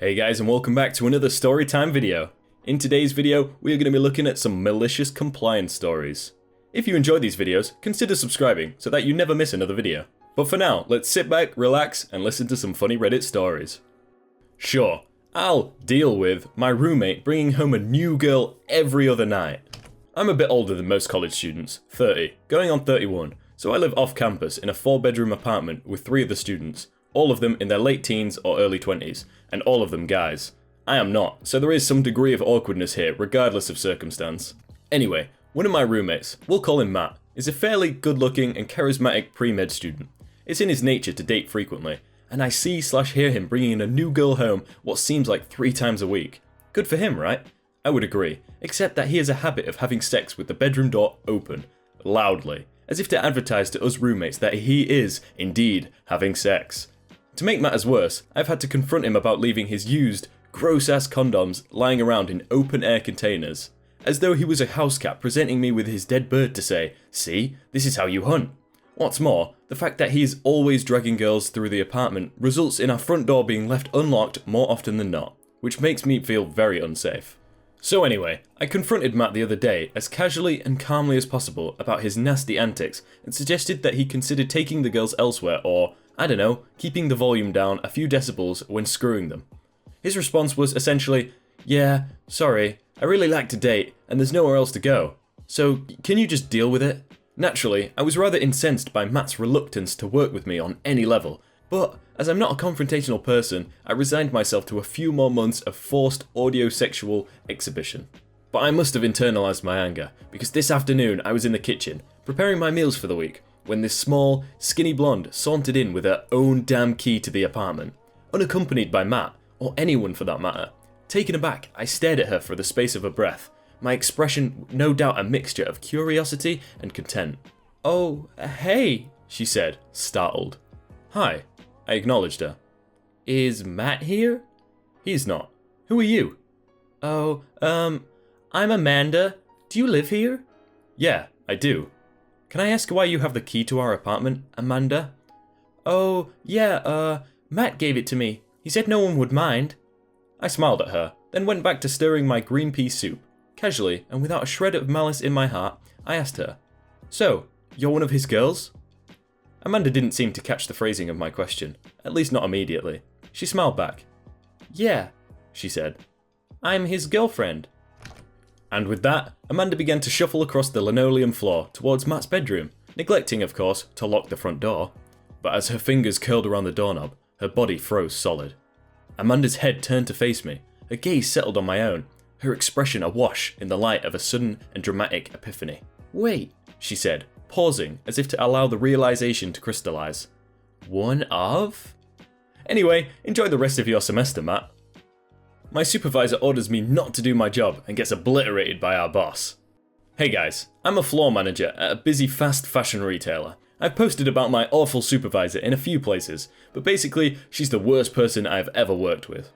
Hey guys, and welcome back to another Storytime video. In today's video, we are going to be looking at some malicious compliance stories. If you enjoy these videos, consider subscribing so that you never miss another video. But for now, let's sit back, relax, and listen to some funny Reddit stories. Sure, I'll deal with my roommate bringing home a new girl every other night. I'm a bit older than most college students, 30, going on 31, so I live off campus in a 4-bedroom apartment with 3 other students, all of them in their late teens or early 20s, and all of them guys. I am not, so there is some degree of awkwardness here regardless of circumstance. Anyway, one of my roommates, we'll call him Matt, is a fairly good-looking and charismatic pre-med student. It's in his nature to date frequently, and I see/hear him bringing a new girl home what seems like 3 times a week. Good for him, right? I would agree, except that he has a habit of having sex with the bedroom door open, loudly, as if to advertise to us roommates that he is, indeed, having sex. To make matters worse, I've had to confront him about leaving his used, gross-ass condoms lying around in open-air containers, as though he was a house cat presenting me with his dead bird to say, "See, this is how you hunt." What's more, the fact that he is always dragging girls through the apartment results in our front door being left unlocked more often than not, which makes me feel very unsafe. So anyway, I confronted Matt the other day as casually and calmly as possible about his nasty antics and suggested that he consider taking the girls elsewhere or, I don't know, keeping the volume down a few decibels when screwing them. His response was essentially, "Yeah, sorry, I really like to date and there's nowhere else to go. So, can you just deal with it?" Naturally, I was rather incensed by Matt's reluctance to work with me on any level, but as I'm not a confrontational person, I resigned myself to a few more months of forced audio-sexual exhibition. But I must have internalized my anger, because this afternoon I was in the kitchen, preparing my meals for the week, when this small, skinny blonde sauntered in with her own damn key to the apartment, unaccompanied by Matt, or anyone for that matter. Taken aback, I stared at her for the space of a breath, my expression no doubt a mixture of curiosity and content. "Oh, hey," she said, startled. "Hi," I acknowledged her. "Is Matt here?" "He's not. Who are you?" "Oh, I'm Amanda. Do you live here?" "Yeah, I do. Can I ask why you have the key to our apartment, Amanda?" "Oh, yeah, Matt gave it to me. He said no one would mind." I smiled at her, then went back to stirring my green pea soup. Casually, and without a shred of malice in my heart, I asked her, "So, you're one of his girls?" Amanda didn't seem to catch the phrasing of my question, at least not immediately. She smiled back. "Yeah," she said. "I'm his girlfriend." And with that, Amanda began to shuffle across the linoleum floor towards Matt's bedroom, neglecting, of course, to lock the front door. But as her fingers curled around the doorknob, her body froze solid. Amanda's head turned to face me, her gaze settled on my own, her expression awash in the light of a sudden and dramatic epiphany. "Wait," she said, pausing as if to allow the realization to crystallize. "One of?" "Anyway, enjoy the rest of your semester, Matt." My supervisor orders me not to do my job and gets obliterated by our boss. Hey guys, I'm a floor manager at a busy fast fashion retailer. I've posted about my awful supervisor in a few places, but basically, she's the worst person I've ever worked with.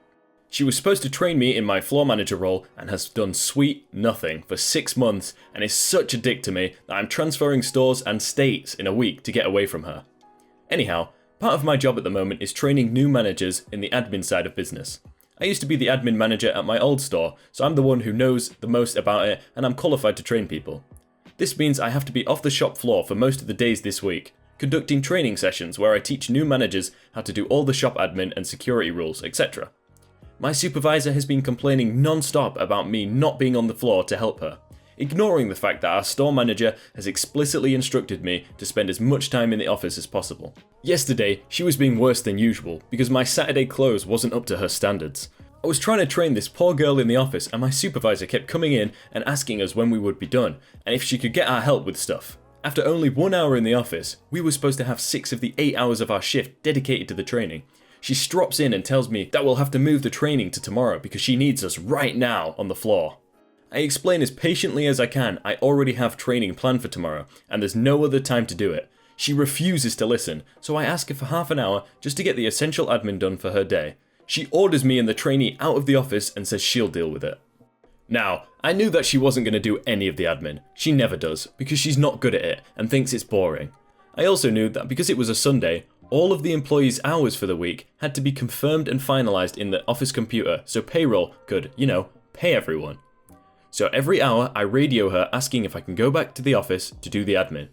She was supposed to train me in my floor manager role and has done sweet nothing for 6 months and is such a dick to me that I'm transferring stores and states in a week to get away from her. Anyhow, part of my job at the moment is training new managers in the admin side of business. I used to be the admin manager at my old store, so I'm the one who knows the most about it and I'm qualified to train people. This means I have to be off the shop floor for most of the days this week, conducting training sessions where I teach new managers how to do all the shop admin and security rules, etc. My supervisor has been complaining non-stop about me not being on the floor to help her, ignoring the fact that our store manager has explicitly instructed me to spend as much time in the office as possible. Yesterday, she was being worse than usual because my Saturday close wasn't up to her standards. I was trying to train this poor girl in the office and my supervisor kept coming in and asking us when we would be done and if she could get our help with stuff. After only 1 hour in the office, we were supposed to have 6 of the 8 hours of our shift dedicated to the training. She strops in and tells me that we'll have to move the training to tomorrow because she needs us right now on the floor. I explain as patiently as I can I already have training planned for tomorrow and there's no other time to do it. She refuses to listen, so I ask her for half an hour just to get the essential admin done for her day. She orders me and the trainee out of the office and says she'll deal with it. Now, I knew that she wasn't going to do any of the admin. She never does, because she's not good at it and thinks it's boring. I also knew that because it was a Sunday, All of the employees' hours for the week had to be confirmed and finalized in the office computer so payroll could, pay everyone. So every hour I radio her asking if I can go back to the office to do the admin.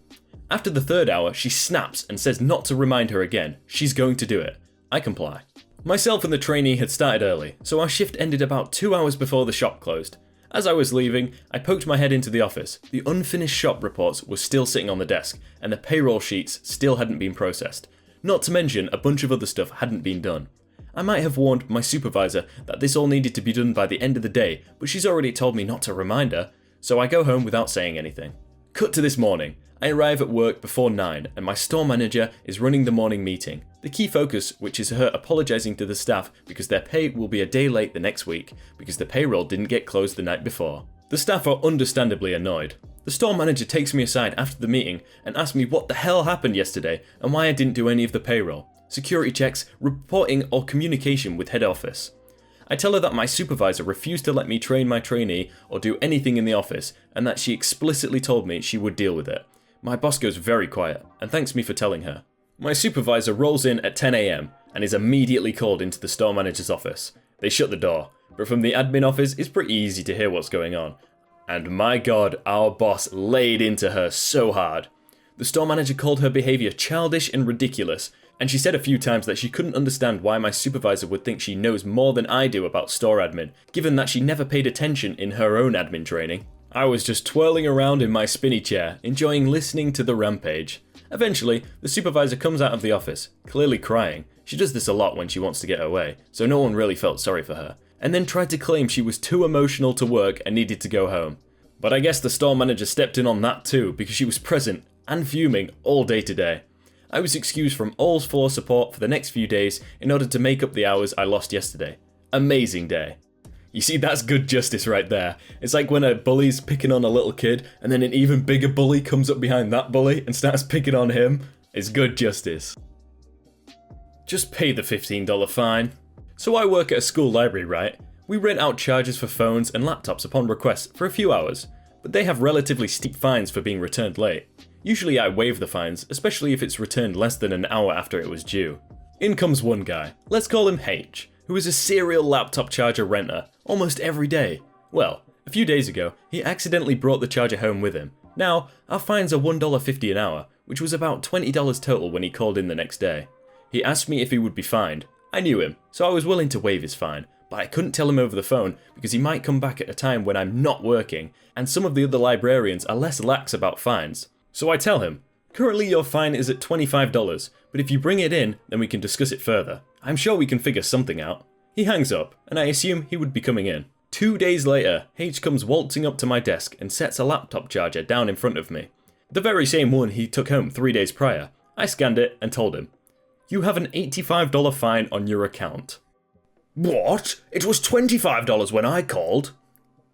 After the third hour, she snaps and says not to remind her again. She's going to do it. I comply. Myself and the trainee had started early, so our shift ended about 2 hours before the shop closed. As I was leaving, I poked my head into the office. The unfinished shop reports were still sitting on the desk, and the payroll sheets still hadn't been processed. Not to mention, a bunch of other stuff hadn't been done. I might have warned my supervisor that this all needed to be done by the end of the day, but she's already told me not to remind her, so I go home without saying anything. Cut to this morning. I arrive at work before 9, and my store manager is running the morning meeting. The key focus, which is her apologising to the staff because their pay will be a day late the next week, because the payroll didn't get closed the night before. The staff are understandably annoyed. The store manager takes me aside after the meeting and asks me what the hell happened yesterday and why I didn't do any of the payroll, security checks, reporting or communication with head office. I tell her that my supervisor refused to let me train my trainee or do anything in the office and that she explicitly told me she would deal with it. My boss goes very quiet and thanks me for telling her. My supervisor rolls in at 10 AM and is immediately called into the store manager's office. They shut the door, but from the admin office it's pretty easy to hear what's going on. And my god, our boss laid into her so hard. The store manager called her behaviour childish and ridiculous, and she said a few times that she couldn't understand why my supervisor would think she knows more than I do about store admin, given that she never paid attention in her own admin training. I was just twirling around in my spinny chair, enjoying listening to the rampage. Eventually, the supervisor comes out of the office, clearly crying. She does this a lot when she wants to get away, so no one really felt sorry for her, and then tried to claim she was too emotional to work and needed to go home. But I guess the store manager stepped in on that too, because she was present and fuming all day today. I was excused from all floor support for the next few days in order to make up the hours I lost yesterday. Amazing day. You see, that's good justice right there. It's like when a bully's picking on a little kid and then an even bigger bully comes up behind that bully and starts picking on him. It's good justice. Just pay the $15 fine. So I work at a school library, right? We rent out chargers for phones and laptops upon request for a few hours, but they have relatively steep fines for being returned late. Usually I waive the fines, especially if it's returned less than an hour after it was due. In comes one guy, let's call him H, who is a serial laptop charger renter, almost every day. Well, a few days ago, he accidentally brought the charger home with him. Now, our fines are $1.50 an hour, which was about $20 total when he called in the next day. He asked me if he would be fined. I knew him, so I was willing to waive his fine, but I couldn't tell him over the phone because he might come back at a time when I'm not working, and some of the other librarians are less lax about fines. So I tell him, currently your fine is at $25, but if you bring it in, then we can discuss it further. I'm sure we can figure something out. He hangs up, and I assume he would be coming in. 2 days later, H comes waltzing up to my desk and sets a laptop charger down in front of me. The very same one he took home 3 days prior. I scanned it and told him, "You have an $85 fine on your account." "What? It was $25 when I called."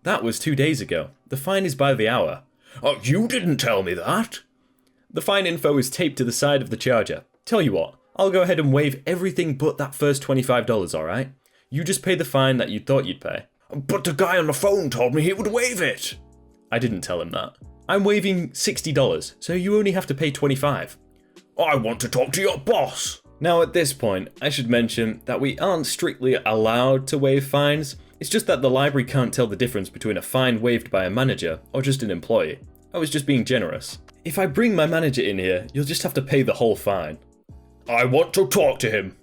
"That was 2 days ago. The fine is by the hour." "Oh, you didn't tell me that." "The fine info is taped to the side of the charger. Tell you what, I'll go ahead and waive everything but that first $25, alright? You just pay the fine that you thought you'd pay." "But the guy on the phone told me he would waive it." "I didn't tell him that. I'm waiving $60, so you only have to pay $25. "I want to talk to your boss." Now at this point, I should mention that we aren't strictly allowed to waive fines. It's just that the library can't tell the difference between a fine waived by a manager or just an employee. I was just being generous. If I bring my manager in here, you'll just have to pay the whole fine. "I want to talk to him."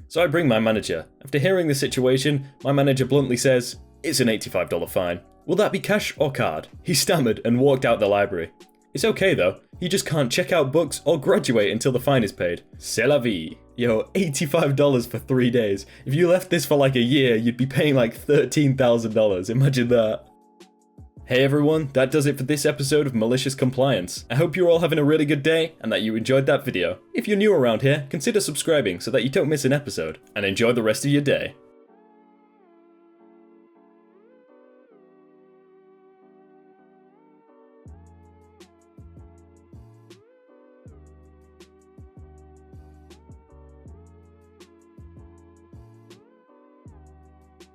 So I bring my manager. After hearing the situation, my manager bluntly says, "It's an $85 fine. Will that be cash or card?" He stammered and walked out the library. It's okay though, he just can't check out books or graduate until the fine is paid. C'est la vie. Yo, $85 for 3 days. If you left this for like a year, you'd be paying like $13,000. Imagine that. Hey everyone, that does it for this episode of Malicious Compliance. I hope you're all having a really good day and that you enjoyed that video. If you're new around here, consider subscribing so that you don't miss an episode, and enjoy the rest of your day.